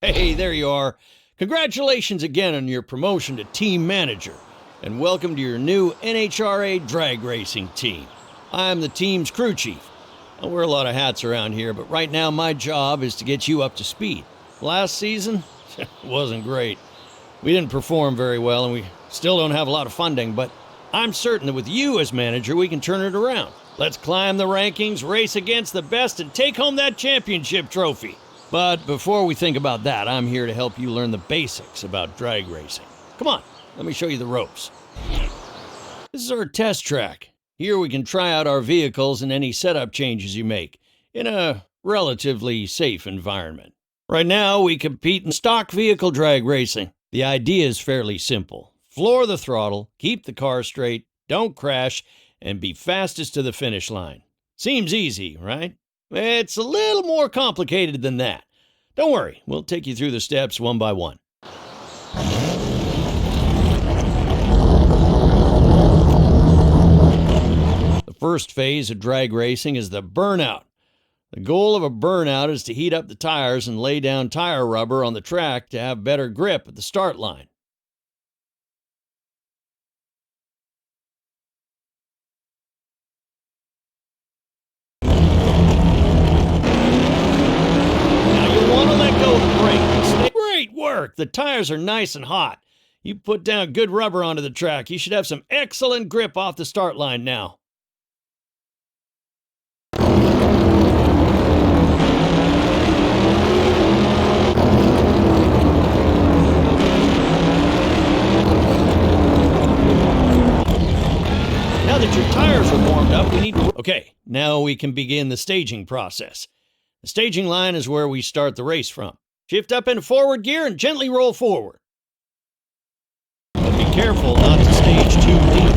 Hey, there you are. Congratulations again on your promotion to team manager, and welcome to your new NHRA drag racing team. I'm the team's crew chief. I wear a lot of hats around here, but right now my job is to get you up to speed. Last season wasn't great. We didn't perform very well, and we still don't have a lot of funding, but I'm certain that with you as manager, we can turn it around. Let's climb the rankings, race against the best, and take home that championship trophy. But before we think about that, I'm here to help you learn the basics about drag racing. Come on, let me show you the ropes. This is our test track. Here we can try out our vehicles and any setup changes you make in a relatively safe environment. Right now, we compete in stock vehicle drag racing. The idea is fairly simple. Floor the throttle, keep the car straight, don't crash, and be fastest to the finish line. Seems easy, right? It's a little more complicated than that. Don't worry, we'll take you through the steps one by one. The first phase of drag racing is the burnout. The goal of a burnout is to heat up the tires and lay down tire rubber on the track to have better grip at the start line. Great work! The tires are nice and hot. You put down good rubber onto the track. You should have some excellent grip off the start line now. Now that your tires are warmed up, we need to... Okay, now we can begin the staging process. The staging line is where we start the race from. Shift up into forward gear and gently roll forward. But be careful not to stage too deep.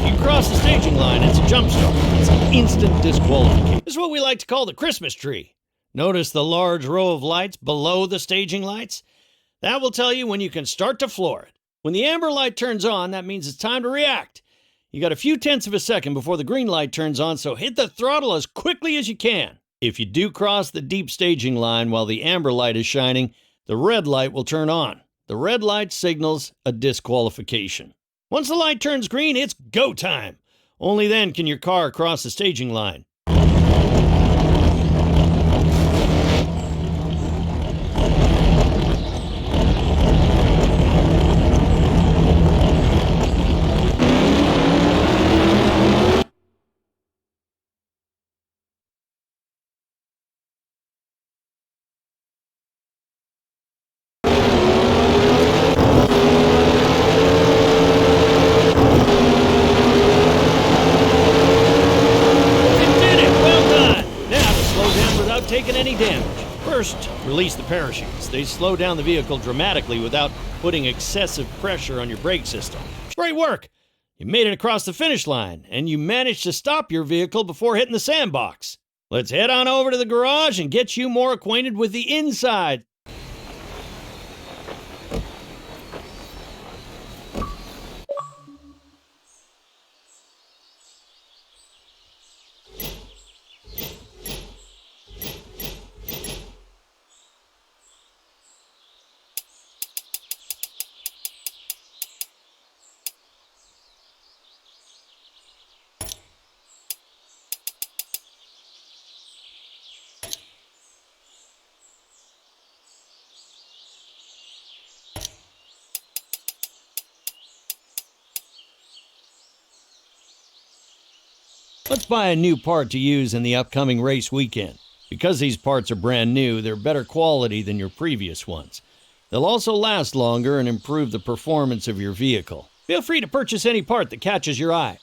If you cross the staging line, it's a jump start. It's an instant disqualification. This is what we like to call the Christmas tree. Notice the large row of lights below the staging lights? That will tell you when you can start to floor it. When the amber light turns on, that means it's time to react. You got a few tenths of a second before the green light turns on, so hit the throttle as quickly as you can. If you do cross the deep staging line while the amber light is shining, the red light will turn on. The red light signals a disqualification. Once the light turns green, it's go time. Only then can your car cross the staging line. Taking any damage. First, release the parachutes. They slow down the vehicle dramatically without putting excessive pressure on your brake system. Great work! You made it across the finish line, and you managed to stop your vehicle before hitting the sandbox. Let's head on over to the garage and get you more acquainted with the inside. Let's buy a new part to use in the upcoming race weekend. Because these parts are brand new, they're better quality than your previous ones. They'll also last longer and improve the performance of your vehicle. Feel free to purchase any part that catches your eye.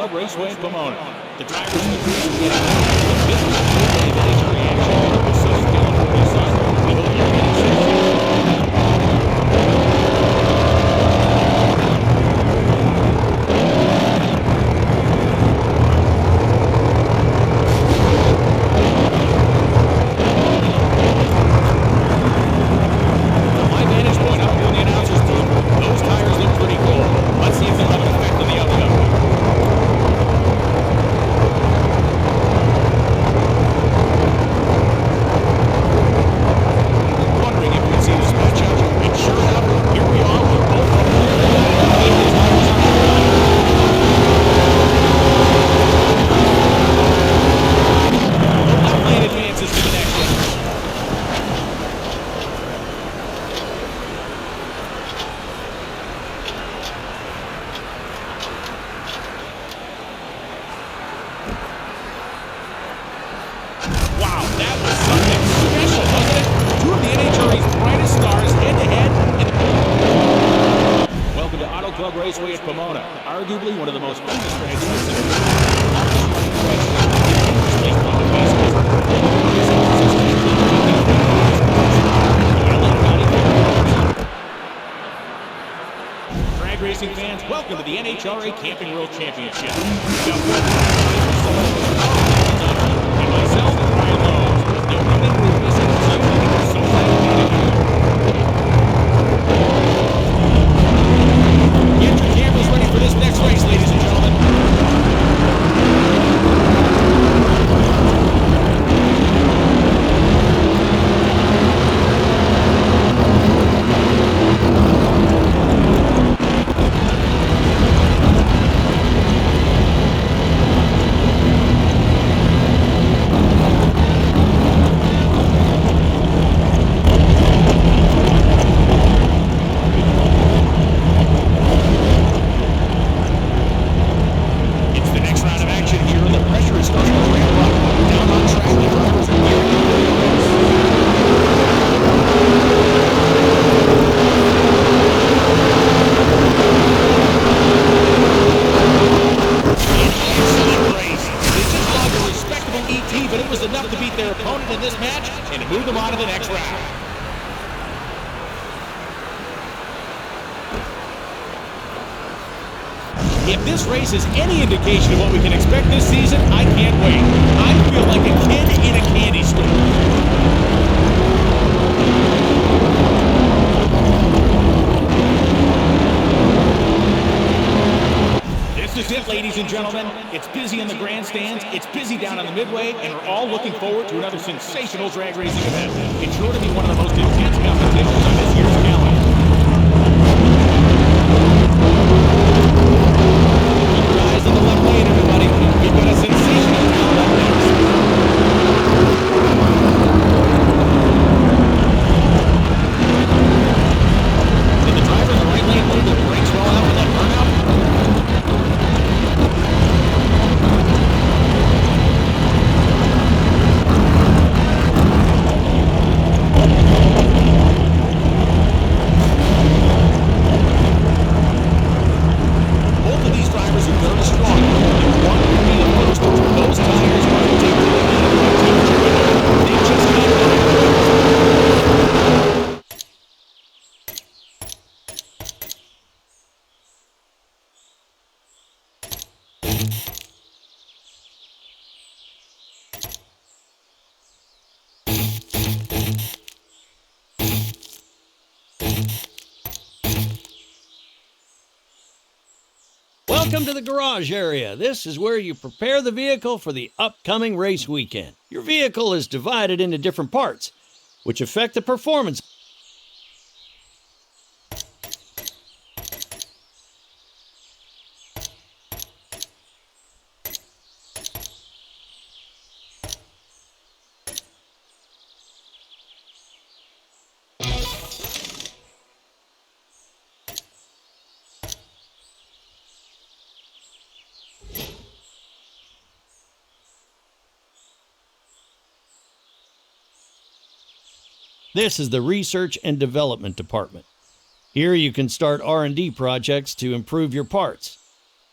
Club Raceway in Pomona. The drivers in the crew will get out. This is the full day of NHRA action. We're so skilled for this side. We hope you're getting safe. Club Raceway at Pomona, arguably one of the most famous races in the Drag racing fans, welcome to the NHRA Camping World Championship. And myself, Ryan Lowe. The only thing we're missing is something so glad. Get your cameras ready for this next race, ladies and gentlemen. If this race is any indication of what we can expect this season, I can't wait. I feel like a kid in a candy store. This is it, ladies and gentlemen. It's busy in the grandstands, it's busy down on the midway, and we're all looking forward to another sensational drag racing event. It's sure to be one of the most intense competitions on this year's calendar. On the left lane, everybody. We've got a sensational round up next. Did the driver in the right lane move the brakes roll out with that burnout? Both of these drivers are very strong. If one can be the first, those tires are to take the lead. They just can't do it. Welcome to the garage area. This is where you prepare the vehicle for the upcoming race weekend. Your vehicle is divided into different parts, which affect the performance. This is the Research and Development Department. Here you can start R&D projects to improve your parts.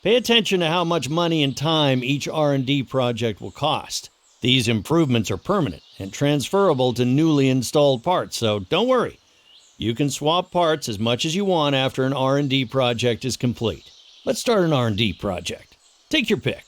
Pay attention to how much money and time each R&D project will cost. These improvements are permanent and transferable to newly installed parts, so don't worry. You can swap parts as much as you want after an R&D project is complete. Let's start an R&D project. Take your pick.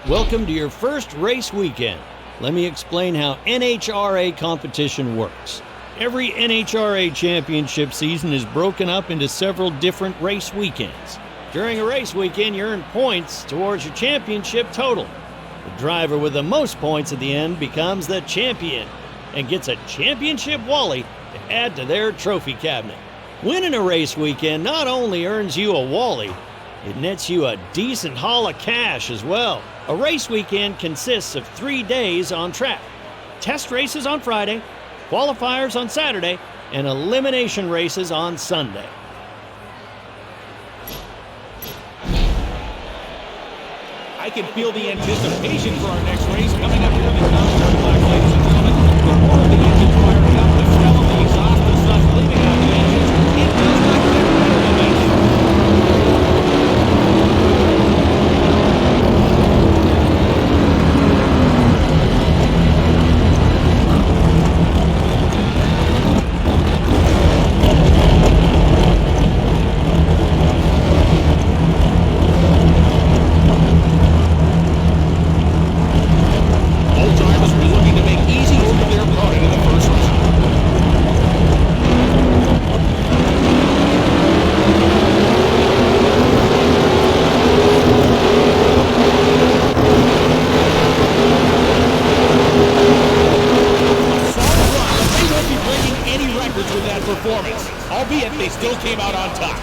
Welcome to your first race weekend. Let me explain how NHRA competition works. Every NHRA championship season is broken up into several different race weekends. During a race weekend, you earn points towards your championship total. The driver with the most points at the end becomes the champion and gets a championship Wally to add to their trophy cabinet. Winning a race weekend not only earns you a Wally, it nets you a decent haul of cash as well. A race weekend consists of 3 days on track. Test races on Friday, qualifiers on Saturday, and elimination races on Sunday. I can feel the anticipation for our next race coming up here in the Concert Block, ladies and gentlemen. The roar of the engines firing up, the smell of the exhaust, the sun leaving out the engines. It does not get better than this. Performance, albeit they still came out on top.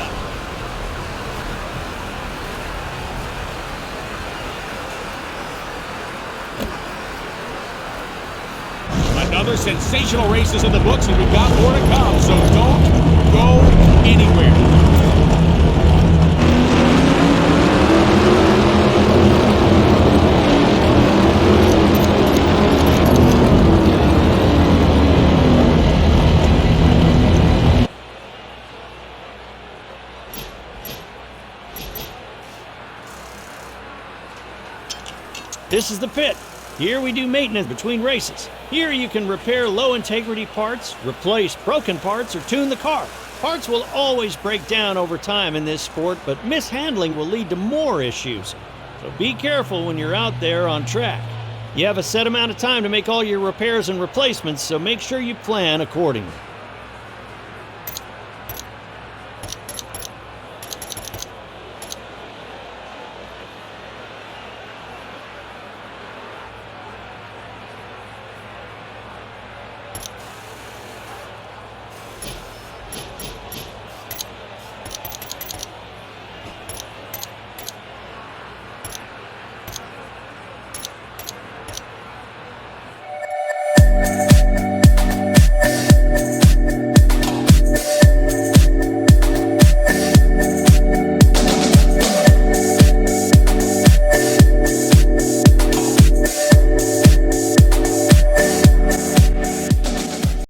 Another sensational race is in the books, and we've got more to come, so don't go anywhere. This is the pit. Here we do maintenance between races. Here you can repair low integrity parts, replace broken parts, or tune the car. Parts will always break down over time in this sport, but mishandling will lead to more issues. So be careful when you're out there on track. You have a set amount of time to make all your repairs and replacements, so make sure you plan accordingly.